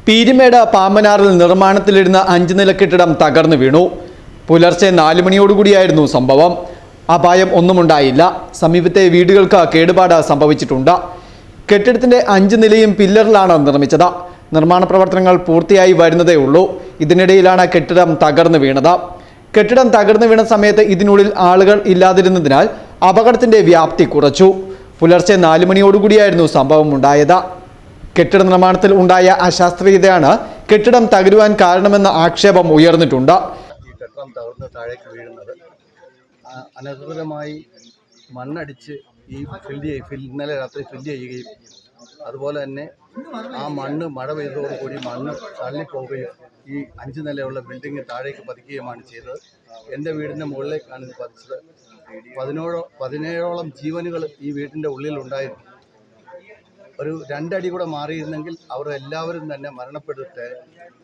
പീരിമേട് പാമ്പനാറിൽ നിർമ്മാണത്തിലിരുന്ന 5 നില കെട്ടിടം തകർന്നു വീണു. പുലർച്ചെ 4 മണിയോടുകൂടിയായിരുന്നു സംഭവം. അപായം ഒന്നുമുണ്ടായില്ല. സമീപത്തെ വീടുകൾക്ക് കേടുപാട് സംഭവിച്ചിട്ടുണ്ട്. കെട്ടിടത്തിന്റെ 5 നിലയും പില്ലറിലാണ് നിർമ്മിച്ചത്. നിർമ്മാണ പ്രവർത്തനങ്ങൾ പൂർത്തിയായി വരുന്നതേ ഉള്ളൂ. ഇതിനിടയിലാണ് കെട്ടിടം തകർന്നു വീണത്. കെട്ടിടം തകർന്നു വീണ സമയത്ത് ഇതിനുള്ളിൽ ആളുകൾ ഇല്ലാതിരുന്നതിനാൽ അപകടത്തിന്റെ വ്യാപ്തി കുറച്ചു. പുലർച്ചെ 4 മണിയോടുകൂടിയായിരുന്നു സംഭവം ഉണ്ടായത്. കെട്ടിട നിർമ്മാണത്തിൽ ഉണ്ടായ അശാസ്ത്രീയതയാണ് കെട്ടിടം തകരുവാൻ കാരണമെന്ന ആക്ഷേപം ഉയർന്നിട്ടുണ്ട്. ഈ കെട്ടിടം തകർന്ന് താഴേക്ക് വീഴുന്നത് അനധികൃതമായി മണ്ണടിച്ച് ഇന്നലെ രാത്രി ഫില്ല് ചെയ്യുകയും അതുപോലെ തന്നെ ആ മണ്ണ് മഴ പെയ്തതോടുകൂടി മണ്ണ് തള്ളിപ്പോവുകയും ഈ 5 നിലയുള്ള ബിൽഡിംഗ് താഴേക്ക് പതിക്കുകയുമാണ് ചെയ്തത്. എൻ്റെ വീടിൻ്റെ മുകളിലേക്കാണ് ഇത് പതിച്ചത്. 17ഓളം ജീവനുകൾ ഈ വീടിൻ്റെ ഉള്ളിലുണ്ടായിരുന്നു. ഒരു 2 അടി കൂടെ മാറിയിരുന്നെങ്കിൽ അവർ എല്ലാവരും തന്നെ മരണപ്പെട്ടിട്ട്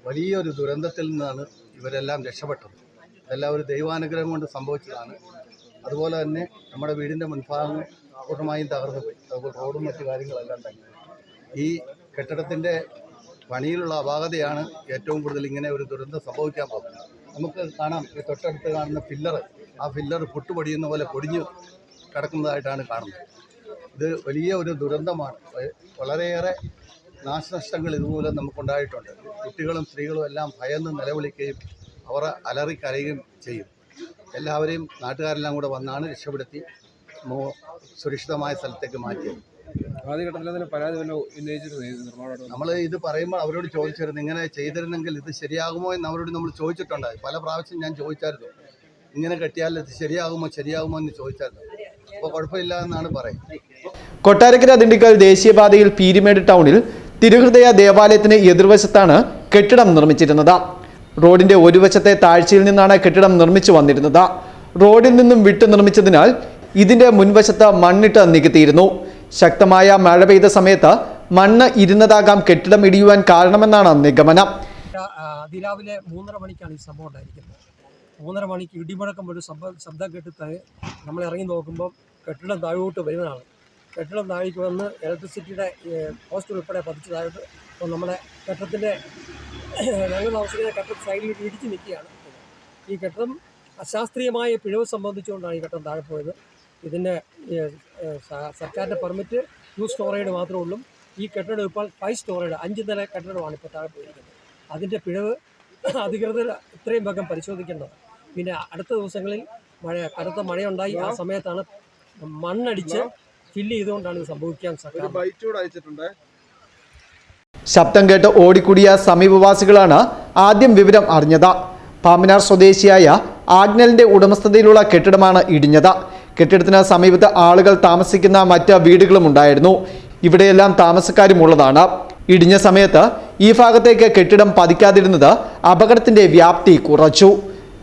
വലിയൊരു ദുരന്തത്തിൽ നിന്നാണ് ഇവരെല്ലാം രക്ഷപ്പെട്ടത്. ഇതെല്ലാം ഒരു ദൈവാനുഗ്രഹം കൊണ്ട് സംഭവിച്ചതാണ്. അതുപോലെ തന്നെ നമ്മുടെ വീടിൻ്റെ മുൻഭാഗങ്ങൾ പൂർണ്ണമായും തകർന്നു പോയി. അതുപോലെ റോഡും മറ്റു കാര്യങ്ങളെല്ലാം തന്നെ ഈ കെട്ടിടത്തിൻ്റെ പണിയിലുള്ള അപാകതയാണ് ഏറ്റവും കൂടുതൽ ഇങ്ങനെ ഒരു ദുരന്തം സംഭവിക്കാൻ പോകുന്നത്. നമുക്ക് കാണാം, ഈ തൊട്ടടുത്ത് കാണുന്ന ആ ഫില്ലർ പൊട്ടുപൊടിയുന്ന പോലെ പൊടിഞ്ഞു കിടക്കുന്നതായിട്ടാണ് കാണുന്നത്. ഇത് വലിയ ഒരു ദുരന്തമാണ്. വളരെയേറെ നാശനഷ്ടങ്ങൾ ഇതുമൂലം നമുക്കുണ്ടായിട്ടുണ്ട്. കുട്ടികളും സ്ത്രീകളും എല്ലാം ഭയന്ന് നിലവിളിക്കുകയും അവർ അലറിക്കരയുകയും ചെയ്യും. എല്ലാവരെയും നാട്ടുകാരെല്ലാം കൂടെ വന്നാണ് രക്ഷപ്പെടുത്തി സുരക്ഷിതമായ സ്ഥലത്തേക്ക് മാറ്റിയത്. നമ്മൾ ഇത് പറയുമ്പോൾ അവരോട് ചോദിച്ചിരുന്നു, ഇങ്ങനെ ചെയ്തിരുന്നെങ്കിൽ ഇത് ശരിയാകുമോ എന്ന് അവരോട് നമ്മൾ ചോദിച്ചിട്ടുണ്ടായി. പല പ്രാവശ്യം ഞാൻ ചോദിച്ചായിരുന്നു, ഇങ്ങനെ കെട്ടിയാൽ ഇത് ശരിയാകുമോ എന്ന് ചോദിച്ചായിരുന്നു. അപ്പോൾ കുഴപ്പമില്ല എന്നാണ് പറയുന്നത്. കൊട്ടാരക്കര ദിണ്ടിക്കൽ ദേശീയപാതയിൽ പീരിമേട് ടൗണിൽ തിരുഹൃദയ ദേവാലയത്തിന് എതിർവശത്താണ് കെട്ടിടം നിർമ്മിച്ചിരുന്നത്. റോഡിന്റെ ഒരു വശത്തെ താഴ്ചയിൽ നിന്നാണ് കെട്ടിടം നിർമ്മിച്ചു വന്നിരുന്നത്. റോഡിൽ നിന്നും വിട്ടു നിർമ്മിച്ചതിനാൽ ഇതിന്റെ മുൻവശത്ത് മണ്ണിട്ട് നികത്തിയിരുന്നു. ശക്തമായ മഴ പെയ്ത സമയത്ത് മണ്ണ് ഇരുന്നതാകാം കെട്ടിടം ഇടിയുവാൻ കാരണമെന്നാണ് നിഗമനം. അതിരാവിലെ 3:30 മണിക്കാണ് ഈ സംഭവം ഉണ്ടായിരിക്കുന്നത്. 3:30 മണിക്ക് ഇടിമുഴക്കം ഒരു ശബ്ദം കേട്ടിട്ട് നമ്മൾ ഇറങ്ങി നോക്കുമ്പോൾ കെട്ടിടം താഴോട്ട് വരുന്നതാണ്. കെട്ടിടം താഴേക്ക് വന്ന് ഇലക്ട്രിസിറ്റിയുടെ പോസ്റ്റ് ഉൾപ്പെടെ പതിച്ചതായിട്ട് ഇപ്പോൾ നമ്മുടെ കെട്ടിടത്തിൻ്റെ ഞങ്ങൾ താമസിക്കുന്ന കെട്ടിട സൈഡിൽ ഇടിച്ച് നിൽക്കുകയാണ്. ഈ കെട്ടിടം അശാസ്ത്രീയമായ പിഴവ് സംബന്ധിച്ചുകൊണ്ടാണ് ഈ കെട്ടിടം താഴെ പോയത്. ഇതിൻ്റെ സർക്കാരിൻ്റെ പെർമിറ്റ് 2 സ്റ്റോറേജ് മാത്രമേ ഉള്ളൂ. ഈ കെട്ടിടം ഇപ്പോൾ 5 സ്റ്റോറേജ് 5 നില കെട്ടിടമാണ് ഇപ്പോൾ താഴെ പോയിരിക്കുന്നത്. അതിൻ്റെ പിഴവ് അധികൃതർ ഇത്രയും വേഗം പരിശോധിക്കേണ്ടത്. പിന്നെ അടുത്ത ദിവസങ്ങളിൽ കടുത്ത മഴയുണ്ടായി. ആ സമയത്താണ് മണ്ണടിച്ച് ഫില്ല് ചെയ്തുകൊണ്ടാണ് ഇത് സംഭവിക്കാൻ സാധിച്ചത്. ശബ്ദം കേട്ട് ഓടിക്കൂടിയ സമീപവാസികളാണ് ആദ്യം വിവരം അറിഞ്ഞത്. പാമ്പനാർ സ്വദേശിയായ ആഗ്നലിന്റെ ഉടമസ്ഥതയിലുള്ള കെട്ടിടമാണ് ഇടിഞ്ഞത്. കെട്ടിടത്തിന് സമീപത്ത് ആളുകൾ താമസിക്കുന്ന മറ്റ് വീടുകളും ഉണ്ടായിരുന്നു. ഇവിടെയെല്ലാം താമസക്കാരും ഉള്ളതാണ്. ഇടിഞ്ഞ സമയത്ത് ഈ ഭാഗത്തേക്ക് കെട്ടിടം പതിക്കാതിരുന്നത് അപകടത്തിന്റെ വ്യാപ്തി കുറച്ചു.